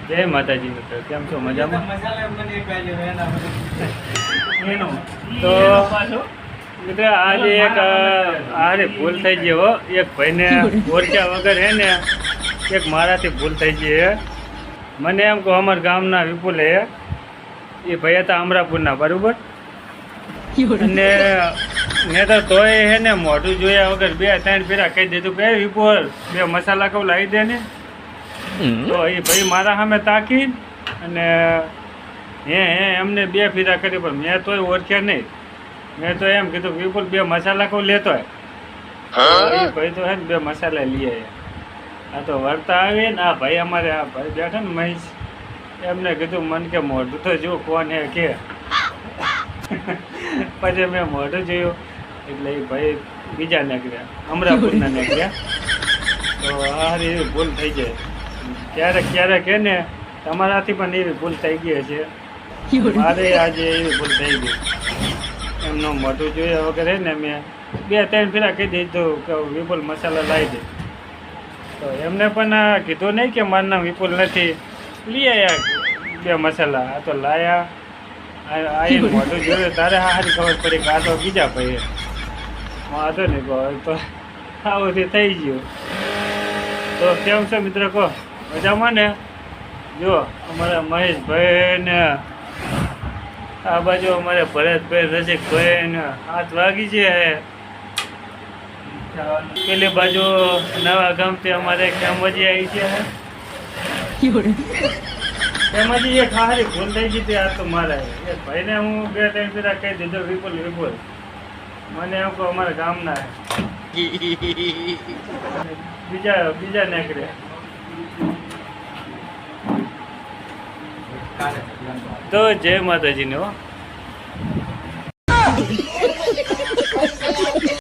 જય માતાજી મિત્રો, કેમ છો? મજામાં? તો મિત્રો આજે એક આરે ભૂલ થઈ ગઈ હો. એક ભાઈને ઓળખ્યા વગર હે ને એક મારાથી ભૂલ થઈ ગઈ હે. મને એમ કહો અમારા ગામના વિપુલ હે, એ ભાઈ હતા અમરાપુરના, બરાબર. અને મેં તો તોય હે ને મોઢું જોયા વગર 2-3 ફેરા કહી દીધું કે વિપુલ 2 મસાલા કહું લાવી દે ને. તો એ ભાઈ મારા સામે તાકી અને હે એમને 2 ફેરા કરી, પણ મેં તોય ઓળખ્યા નહીં. મેં તો એમ કીધું વિપુલ 2 મસાલા કહું લેતો હોય. એ ભાઈ તો હે ને 2 મસાલા લઈ આવ્યા. આ તો વળતા આવી ને આ ભાઈ અમારે આ ભાઈ બેઠા ને મહેશ, એમને કીધું મન કે મોઢું તો જો કોણ હે કે. પછી મેં મોઢું જોયું એટલે એ ભાઈ બીજા નીકળ્યા, અમરાપુરના નીકળ્યા. તો હારી એવી ભૂલ થઈ જાય ક્યારેક હે ને, તમારાથી પણ એવી ભૂલ થઈ ગઈ છે. મારે આજે એવી ભૂલ થઈ ગઈ. એમનો મોઢું જોયા વગર હે ને મેં 2-3 ફેરા કહી દીધું કે વિપુલ મસાલા લાવી દે. તો એમને પણ કીધું નહીં કે મારું નામ વિપુલ નથી, લઈ આવ્યા 2 મસાલા. આ તો લાયા, આવીને મોઢું જોયું તારે સારી ખબર પડી કે આ તો બીજા ભાઈ વાંધો નહીં કહો. તો આવું થઈ ગયું. તો કેમ છે મિત્ર કહો? મજામાં ને? જો અમારા મહેશભાઈ ને આ બાજુ અમારે ભરતભાઈ, રસિકભાઈ ને 7 વાગી છે. પેલી બાજુ નવા ગામથી અમારે કેમજી આવી છે. એમાંથી એક હારી ભૂલ થઈ ગઈ હતી. આ તો મારા એક ભાઈને હું 2-3 ફેરા કહી દીધો વિપુલ વિપુલ. મને એમ કહું અમારા ગામના બીજા નીકળ્યા. તો જય માતાજીને હો.